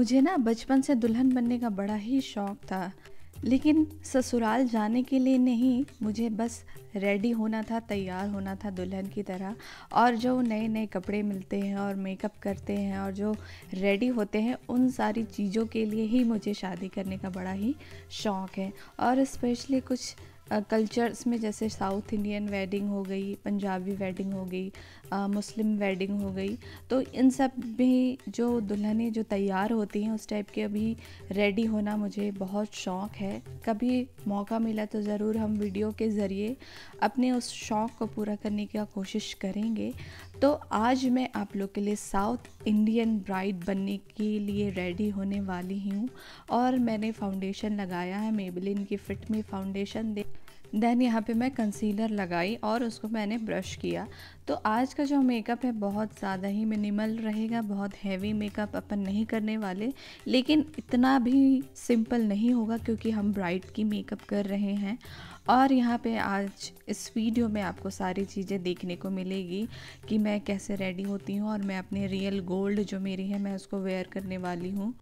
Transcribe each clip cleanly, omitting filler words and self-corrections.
मुझे ना बचपन से दुल्हन बनने का बड़ा ही शौक़ था, लेकिन ससुराल जाने के लिए नहीं, मुझे बस रेडी होना था, तैयार होना था दुल्हन की तरह। और जो नए नए कपड़े मिलते हैं और मेकअप करते हैं और जो रेडी होते हैं, उन सारी चीज़ों के लिए ही मुझे शादी करने का बड़ा ही शौक़ है। और स्पेशली कुछ कल्चर्स में, जैसे साउथ इंडियन वेडिंग हो गई, पंजाबी वेडिंग हो गई, मुस्लिम वेडिंग हो गई, तो इन सब में जो दुल्हनें जो तैयार होती हैं उस टाइप के अभी रेडी होना मुझे बहुत शौक़ है। कभी मौका मिला तो ज़रूर हम वीडियो के ज़रिए अपने उस शौक़ को पूरा करने की कोशिश करेंगे। तो आज मैं आप लोग के लिए साउथ इंडियन ब्राइड बनने के लिए रेडी होने वाली हूँ। और मैंने फाउंडेशन लगाया है, मेबेलिन की फिट मी फाउंडेशन। देन यहाँ पे मैं कंसीलर लगाई और उसको मैंने ब्रश किया। तो आज का जो मेकअप है बहुत ज़्यादा ही मिनिमल रहेगा, बहुत हैवी मेकअप अपन नहीं करने वाले, लेकिन इतना भी सिंपल नहीं होगा क्योंकि हम ब्राइड की मेकअप कर रहे हैं। और यहाँ पे आज इस वीडियो में आपको सारी चीज़ें देखने को मिलेगी कि मैं कैसे रेडी होती हूँ और मैं अपने रियल गोल्ड जो मेरी है मैं उसको वेयर करने वाली हूँ।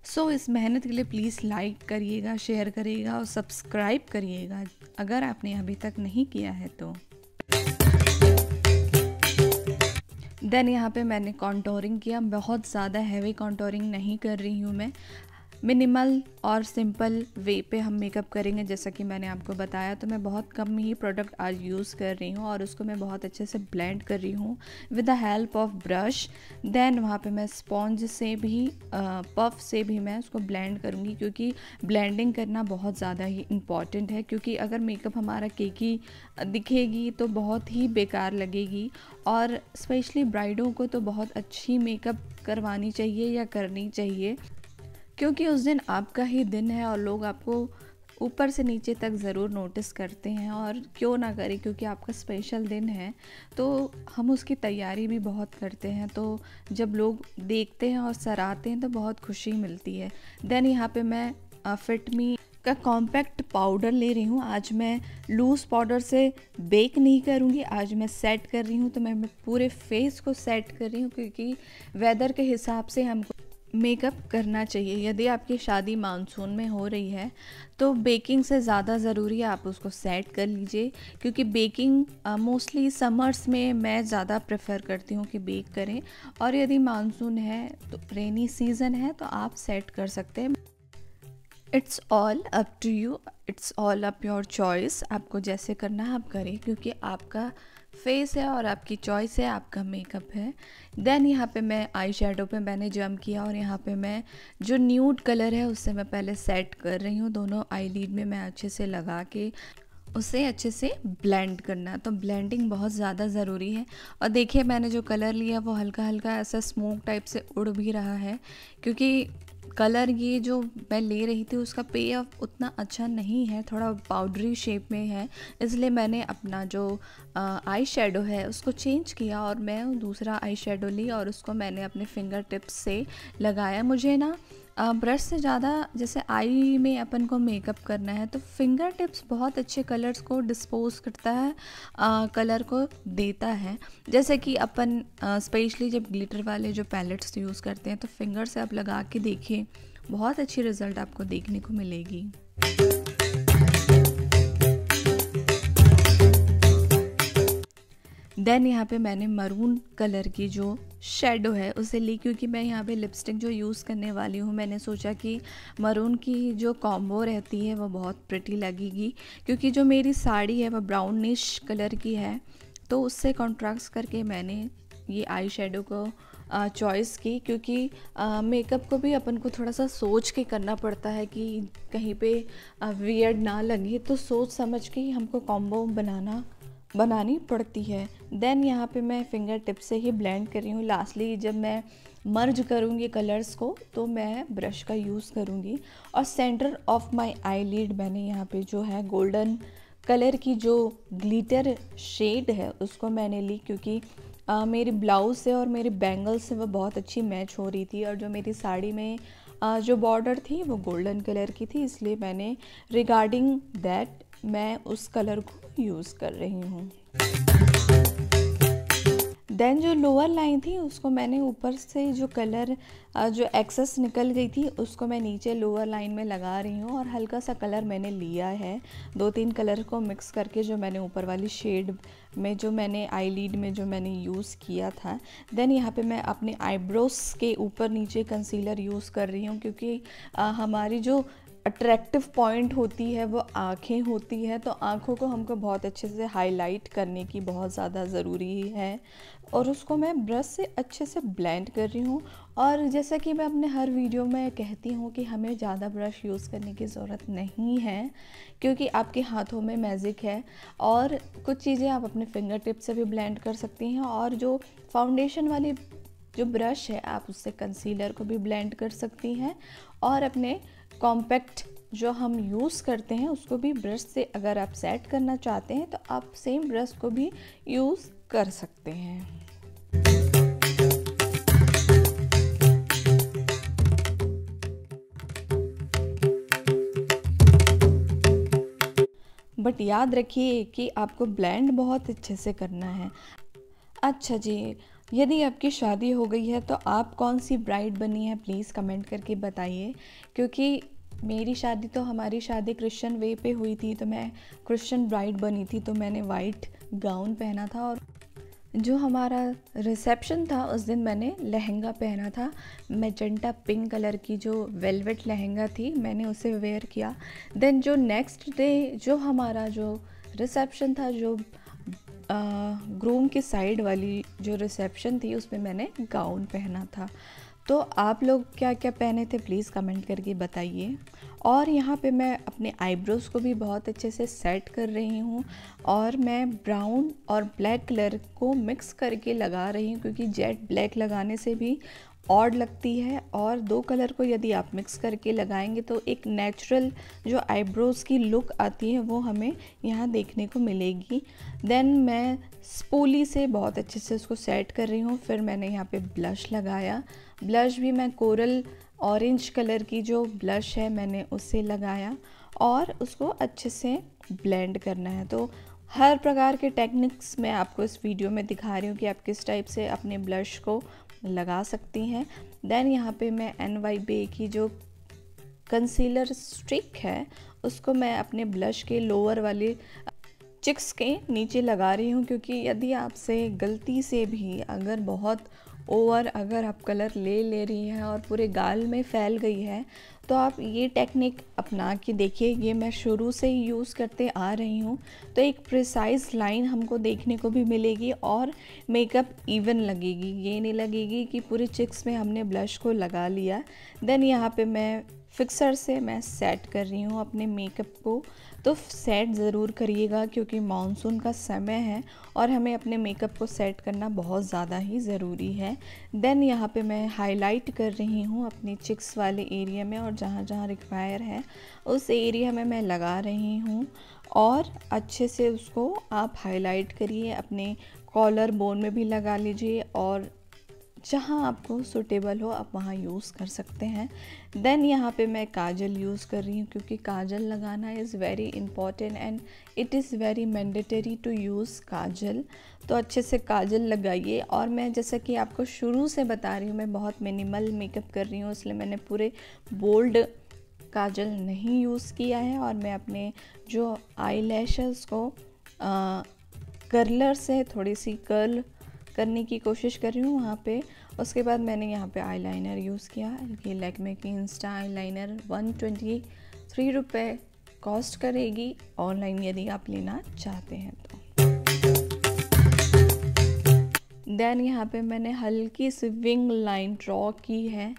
सो इस मेहनत के लिए प्लीज़ लाइक करिएगा, शेयर करिएगा और सब्सक्राइब करिएगा अगर आपने अभी तक नहीं किया है तो। देन यहाँ पे मैंने कॉन्टोरिंग किया, बहुत ज़्यादा हैवी कॉन्टोरिंग नहीं कर रही हूँ मैं, मिनिमल और सिंपल वे पे हम मेकअप करेंगे। जैसा कि मैंने आपको बताया, तो मैं बहुत कम ही प्रोडक्ट आज यूज़ कर रही हूँ और उसको मैं बहुत अच्छे से ब्लेंड कर रही हूँ with the help of brush. Then वहाँ पे मैं स्पॉन्ज से भी पफ से भी मैं उसको ब्लेंड करूँगी, क्योंकि ब्लेंडिंग करना बहुत ज़्यादा ही इम्पॉर्टेंट है। क्योंकि अगर मेकअप हमारा केकी दिखेगी तो बहुत ही बेकार लगेगी। और स्पेशली ब्राइडों को तो बहुत अच्छी मेकअप करवानी चाहिए या करनी चाहिए, क्योंकि उस दिन आपका ही दिन है और लोग आपको ऊपर से नीचे तक ज़रूर नोटिस करते हैं। और क्यों ना करें, क्योंकि आपका स्पेशल दिन है तो हम उसकी तैयारी भी बहुत करते हैं। तो जब लोग देखते हैं और सराहते हैं तो बहुत खुशी मिलती है। देन यहाँ पे मैं फिट मी का कॉम्पैक्ट पाउडर ले रही हूँ। आज मैं लूज़ पाउडर से बेक नहीं करूँगी, आज मैं सेट कर रही हूँ। तो मैं पूरे फेस को सेट कर रही हूँ, क्योंकि वेदर के हिसाब से हमको मेकअप करना चाहिए। यदि आपकी शादी मानसून में हो रही है तो बेकिंग से ज़्यादा ज़रूरी है आप उसको सेट कर लीजिए, क्योंकि बेकिंग मोस्टली समर्स में मैं ज़्यादा प्रेफर करती हूँ कि बेक करें। और यदि मानसून है तो रेनी सीज़न है तो आप सेट कर सकते हैं। It's all up to you, it's all up your choice. आपको जैसे करना है आप करें, क्योंकि आपका फेस है और आपकी चॉइस है, आपका मेकअप है। देन यहाँ पे मैं आई शेडो पे मैंने जंप किया और यहाँ पे मैं जो न्यूड कलर है उससे मैं पहले सेट कर रही हूँ। दोनों आई लिड में मैं अच्छे से लगा के उसे अच्छे से ब्लेंड करना, तो ब्लेंडिंग बहुत ज़्यादा ज़रूरी है। और देखिए मैंने जो कलर लिया वो हल्का हल्का ऐसा स्मोक टाइप से उड़ भी रहा है, क्योंकि कलर ये जो मैं ले रही थी उसका पे ऑफ उतना अच्छा नहीं है, थोड़ा पाउडरी शेप में है। इसलिए मैंने अपना जो आई शेडो है उसको चेंज किया और मैं दूसरा आई शेडो ली और उसको मैंने अपने फिंगर टिप्स से लगाया। मुझे ना ब्रश से ज़्यादा, जैसे आई में अपन को मेकअप करना है तो फिंगर टिप्स बहुत अच्छे कलर्स को डिस्पोज करता है, कलर को देता है। जैसे कि अपन स्पेशली जब ग्लिटर वाले जो पैलेट्स यूज़ करते हैं तो फिंगर से आप लगा के देखिए, बहुत अच्छी रिज़ल्ट आपको देखने को मिलेगी। देन यहाँ पे मैंने मरून कलर की जो शेडो है उसे ली, क्योंकि मैं यहाँ पे लिपस्टिक जो यूज़ करने वाली हूँ मैंने सोचा कि मरून की जो कॉम्बो रहती है वो बहुत प्रिटी लगेगी। क्योंकि जो मेरी साड़ी है वो ब्राउनिश कलर की है, तो उससे कॉन्ट्रास्ट करके मैंने ये आई शेडो को चॉइस की। क्योंकि मेकअप को भी अपन को थोड़ा सा सोच के करना पड़ता है कि कहीं पे वियर्ड ना लगे, तो सोच समझ के ही हमको कॉम्बो बनानी पड़ती है। देन यहाँ पे मैं फिंगर टिप से ही ब्लेंड कर रही हूँ। लास्टली जब मैं मर्ज करूँगी कलर्स को तो मैं ब्रश का यूज़ करूँगी। और सेंटर ऑफ माय आईलिड मैंने यहाँ पे जो है गोल्डन कलर की जो ग्लिटर शेड है उसको मैंने ली, क्योंकि मेरी ब्लाउज से और मेरी बैंगल्स से वो बहुत अच्छी मैच हो रही थी। और जो मेरी साड़ी में जो बॉर्डर थी वो गोल्डन कलर की थी, इसलिए मैंने रिगार्डिंग दैट मैं उस कलर को यूज़ कर रही हूँ। देन जो लोअर लाइन थी उसको मैंने ऊपर से जो कलर जो एक्सेस निकल गई थी उसको मैं नीचे लोअर लाइन में लगा रही हूँ, और हल्का सा कलर मैंने लिया है 2-3 कलर को मिक्स करके, जो मैंने ऊपर वाली शेड में जो मैंने आईलिड में जो मैंने यूज़ किया था। देन यहाँ पे मैं अपने आईब्रोज के ऊपर नीचे कंसीलर यूज़ कर रही हूँ, क्योंकि हमारी जो अट्रैक्टिव पॉइंट होती है वो आँखें होती है, तो आँखों को हमको बहुत अच्छे से हाईलाइट करने की बहुत ज़्यादा ज़रूरी है, और उसको मैं ब्रश से अच्छे से ब्लेंड कर रही हूँ। और जैसा कि मैं अपने हर वीडियो में कहती हूँ कि हमें ज़्यादा ब्रश यूज़ करने की ज़रूरत नहीं है, क्योंकि आपके हाथों में मैजिक है, और कुछ चीज़ें आप अपने फिंगर टिप से भी ब्लेंड कर सकती हैं, और जो फाउंडेशन वाली जो ब्रश है आप उससे कंसीलर को भी ब्लेंड कर सकती हैं, और अपने कॉम्पैक्ट जो हम यूज़ करते हैं उसको भी ब्रश से अगर आप सेट करना चाहते हैं तो आप सेम ब्रश को भी यूज़ कर सकते हैं। बट याद रखिए कि आपको ब्लेंड बहुत अच्छे से करना है। अच्छा जी, यदि आपकी शादी हो गई है तो आप कौन सी ब्राइड बनी है प्लीज़ कमेंट करके बताइए, क्योंकि मेरी शादी तो हमारी शादी क्रिश्चियन वे पे हुई थी, तो मैं क्रिश्चियन ब्राइड बनी थी, तो मैंने वाइट गाउन पहना था, और जो हमारा रिसेप्शन था उस दिन मैंने लहंगा पहना था, मैजेंटा पिंक कलर की जो वेलवेट लहंगा थी, मैंने उसे वेयर किया। देन जो नेक्स्ट डे जो हमारा जो रिसेप्शन था, जो ग्रूम की साइड वाली जो रिसेप्शन थी उसमें मैंने गाउन पहना था। तो आप लोग क्या क्या पहने थे प्लीज़ कमेंट करके बताइए। और यहाँ पे मैं अपने आईब्रोज़ को भी बहुत अच्छे से सेट कर रही हूँ, और मैं ब्राउन और ब्लैक कलर को मिक्स करके लगा रही हूँ, क्योंकि जेट ब्लैक लगाने से भी ऑड लगती है, और 2 कलर को यदि आप मिक्स करके लगाएंगे तो एक नेचुरल जो आईब्रोज़ की लुक आती है वो हमें यहाँ देखने को मिलेगी। देन मैं स्पूली से बहुत अच्छे से उसको सेट कर रही हूँ। फिर मैंने यहाँ पे ब्लश लगाया, ब्लश भी मैं कोरल ऑरेंज कलर की जो ब्लश है मैंने उसे लगाया, और उसको अच्छे से ब्लेंड करना है। तो हर प्रकार के टेक्निक्स मैं आपको इस वीडियो में दिखा रही हूँ कि आप किस टाइप से अपने ब्लश को लगा सकती हैं। देन यहाँ पे मैं NYBE की जो कंसीलर स्टिक है उसको मैं अपने ब्लश के लोअर वाले चिक्स के नीचे लगा रही हूँ, क्योंकि यदि आपसे गलती से भी अगर बहुत ओवर अगर आप कलर ले रही हैं और पूरे गाल में फैल गई है, तो आप ये टेक्निक अपना के देखिए। ये मैं शुरू से ही यूज़ करते आ रही हूँ, तो एक प्रिसाइज लाइन हमको देखने को भी मिलेगी, और मेकअप इवन लगेगी। ये नहीं लगेगी कि पूरे चिक्स में हमने ब्लश को लगा लिया। देन यहाँ पे मैं फिक्सर से मैं सेट कर रही हूँ अपने मेकअप को। तो सेट ज़रूर करिएगा, क्योंकि मानसून का समय है और हमें अपने मेकअप को सेट करना बहुत ज़्यादा ही ज़रूरी है। देन यहाँ पे मैं हाईलाइट कर रही हूँ अपने चिक्स वाले एरिया में, और जहाँ जहाँ रिक्वायर है उस एरिया में मैं लगा रही हूँ, और अच्छे से उसको आप हाईलाइट करिए। अपने कॉलर बोन में भी लगा लीजिए, और जहाँ आपको सूटेबल हो आप वहाँ यूज़ कर सकते हैं। देन यहाँ पे मैं काजल यूज़ कर रही हूँ, क्योंकि काजल लगाना is very important and it is very mandatory to use kajal. तो अच्छे से काजल लगाइए। और मैं जैसा कि आपको शुरू से बता रही हूँ, मैं बहुत मिनिमल मेकअप कर रही हूँ, इसलिए मैंने पूरे बोल्ड काजल नहीं यूज़ किया है। और मैं अपने जो आई लैशेस को कर्लर से थोड़ी सी कर्ल करने की कोशिश कर रही हूँ वहाँ पे। उसके बाद मैंने यहाँ पे आईलाइनर यूज़ किया। ये लैक्मे की इंस्टा आईलाइनर 123 रुपये कॉस्ट करेगी ऑनलाइन यदि आप लेना चाहते हैं तो। देन यहाँ पे मैंने हल्की सी विंग लाइन ड्रॉ की है,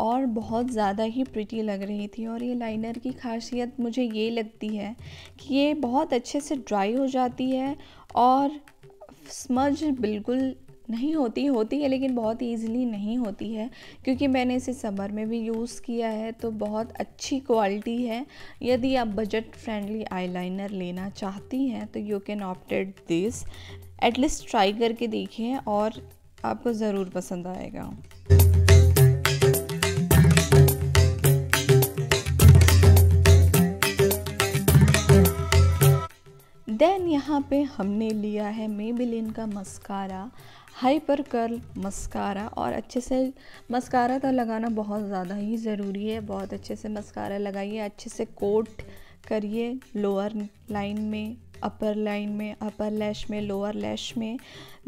और बहुत ज़्यादा ही प्रिटी लग रही थी। और ये लाइनर की खासियत मुझे ये लगती है कि ये बहुत अच्छे से ड्राई हो जाती है, और स्मज बिल्कुल नहीं होती है लेकिन बहुत ईज़िली नहीं होती है, क्योंकि मैंने इसे समर में भी यूज़ किया है। तो बहुत अच्छी क्वालिटी है। यदि आप बजट फ्रेंडली आईलाइनर लेना चाहती हैं तो you can opted this. At least try करके देखिए और आपको ज़रूर पसंद आएगा। देन यहाँ पे हमने लिया है मेबेलिन का मस्कारा, हाइपर कर्ल मस्कारा। और अच्छे से मस्कारा तो लगाना बहुत ज़्यादा ही ज़रूरी है। बहुत अच्छे से मस्कारा लगाइए, अच्छे से कोट करिए लोअर लाइन में, अपर लाइन में, अपर लैश में, लोअर लैश में।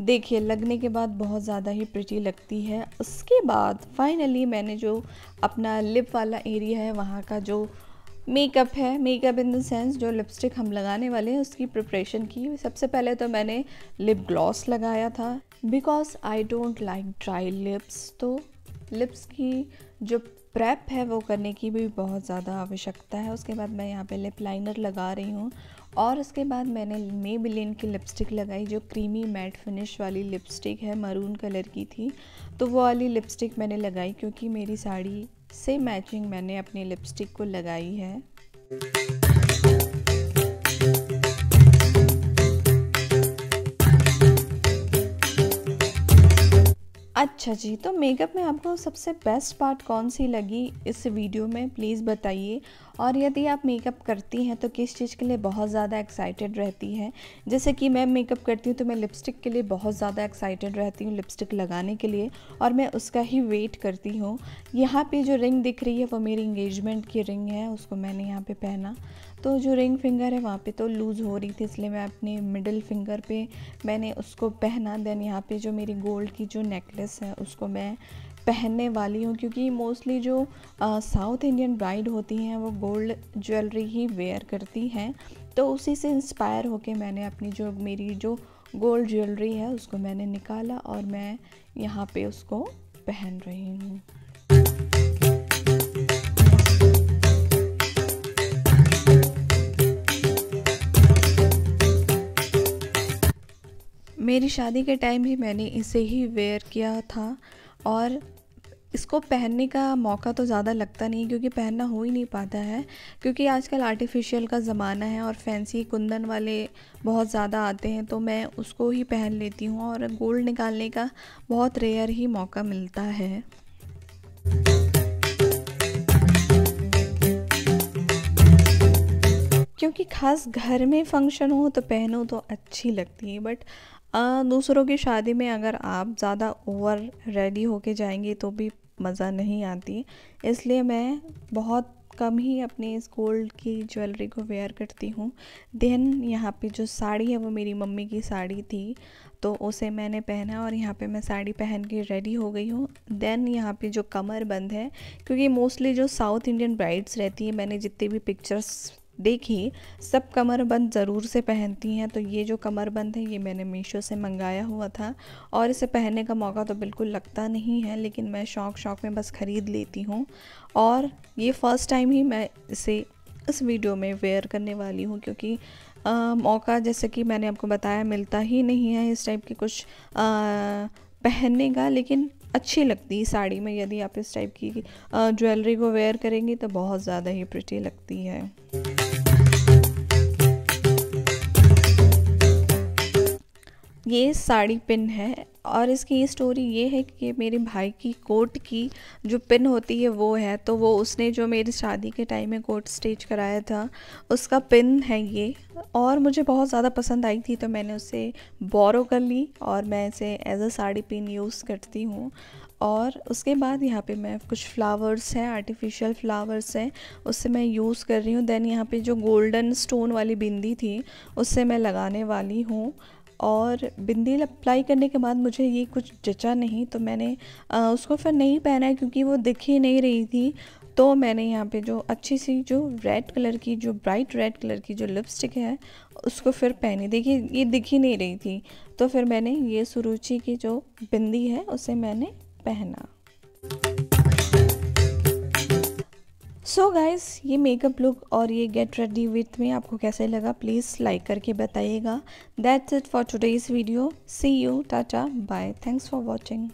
देखिए लगने के बाद बहुत ज़्यादा ही प्रिटी लगती है। उसके बाद फाइनली मैंने जो अपना लिप वाला एरिया है वहाँ का जो मेकअप है, मेकअप इन द सेंस जो लिपस्टिक हम लगाने वाले हैं उसकी प्रिपरेशन की। सबसे पहले तो मैंने लिप ग्लॉस लगाया था because I don't like dry lips. तो लिप्स की जो प्रेप है वो करने की भी बहुत ज़्यादा आवश्यकता है। उसके बाद मैं यहाँ पे लिप लाइनर लगा रही हूँ और उसके बाद मैंने मेबेलिन की लिपस्टिक लगाई जो क्रीमी मैट फिनिश वाली लिपस्टिक है, मरून कलर की थी। तो वो वाली लिपस्टिक मैंने लगाई क्योंकि मेरी साड़ी से मैचिंग मैंने अपनी लिपस्टिक को लगाई है। अच्छा जी, तो मेकअप में आपको सबसे बेस्ट पार्ट कौन सी लगी इस वीडियो में प्लीज़ बताइए। और यदि आप मेकअप करती हैं तो किस चीज़ के लिए बहुत ज़्यादा एक्साइटेड रहती हैं। जैसे कि मैं मेकअप करती हूँ तो मैं लिपस्टिक के लिए बहुत ज़्यादा एक्साइटेड रहती हूँ, लिपस्टिक लगाने के लिए, और मैं उसका ही वेट करती हूँ। यहाँ पे जो रिंग दिख रही है वो मेरी इंगेजमेंट की रिंग है, उसको मैंने यहाँ पे पहना। तो जो रिंग फिंगर है वहाँ पे तो लूज़ हो रही थी, इसलिए मैं अपने मिडिल फिंगर पे मैंने उसको पहना। देन यहाँ पे जो मेरी गोल्ड की जो नेकलेस है उसको मैं पहनने वाली हूँ क्योंकि मोस्टली जो साउथ इंडियन ब्राइड होती हैं वो गोल्ड ज्वेलरी ही वेयर करती हैं। तो उसी से इंस्पायर होके मैंने अपनी जो मेरी जो गोल्ड ज्वेलरी है उसको मैंने निकाला और मैं यहाँ पे उसको पहन रही हूँ। मेरी शादी के टाइम भी मैंने इसे ही वेयर किया था और इसको पहनने का मौका तो ज़्यादा लगता नहीं क्योंकि पहनना हो ही नहीं पाता है, क्योंकि आजकल आर्टिफिशियल का ज़माना है और फैंसी कुंदन वाले बहुत ज़्यादा आते हैं तो मैं उसको ही पहन लेती हूँ और गोल्ड निकालने का बहुत रेयर ही मौका मिलता है। क्योंकि ख़ास घर में फंक्शन हो तो पहनो तो अच्छी लगती है, बट दूसरों की शादी में अगर आप ज़्यादा ओवर रेडी होके जाएंगे तो भी मज़ा नहीं आती। इसलिए मैं बहुत कम ही अपने इस गोल्ड की ज्वेलरी को वेयर करती हूँ। देन यहाँ पे जो साड़ी है वो मेरी मम्मी की साड़ी थी तो उसे मैंने पहना और यहाँ पे मैं साड़ी पहन के रेडी हो गई हूँ। देन यहाँ पे जो कमर बंद है, क्योंकि मोस्टली जो साउथ इंडियन ब्राइड्स रहती है मैंने जितनी भी पिक्चर्स देखी सब कमरबंद ज़रूर से पहनती हैं। तो ये जो कमरबंद है ये मैंने मीशो से मंगाया हुआ था और इसे पहनने का मौका तो बिल्कुल लगता नहीं है, लेकिन मैं शौक़ में बस ख़रीद लेती हूँ और ये फ़र्स्ट टाइम ही मैं इसे इस वीडियो में वेयर करने वाली हूँ क्योंकि मौका जैसे कि मैंने आपको बताया मिलता ही नहीं है इस टाइप की कुछ पहनने का। लेकिन अच्छी लगती है साड़ी में, यदि आप इस टाइप की ज्वेलरी को वेयर करेंगी तो बहुत ज़्यादा ही प्रिटी लगती है। ये साड़ी पिन है और इसकी स्टोरी ये है कि मेरे भाई की कोट की जो पिन होती है वो है, तो वो उसने जो मेरी शादी के टाइम में कोट स्टिच कराया था उसका पिन है ये, और मुझे बहुत ज़्यादा पसंद आई थी तो मैंने उसे बोरो कर ली और मैं इसे as a sari pin use करती हूँ। और उसके बाद यहाँ पे मैं कुछ फ्लावर्स हैं, आर्टिफिशियल फ्लावर्स हैं, उससे मैं यूज़ कर रही हूँ। देन यहाँ पे जो गोल्डन स्टोन वाली बिंदी थी उससे मैं लगाने वाली हूँ। और बिंदी अप्लाई करने के बाद मुझे ये कुछ जचा नहीं तो मैंने उसको फिर नहीं पहना है क्योंकि वो दिख ही नहीं रही थी। तो मैंने यहाँ पे जो अच्छी सी जो रेड कलर की जो ब्राइट रेड कलर की जो लिपस्टिक है उसको फिर पहनी। देखिए ये दिख ही नहीं रही थी तो फिर मैंने ये सुरुचि की जो बिंदी है उसे मैंने पहना। सो गाइस ये मेकअप लुक और ये गेट रेडी विथ में आपको कैसे लगा प्लीज़ लाइक करके बताइएगा। That's it for today's video. See you, tata, bye, thanks for watching.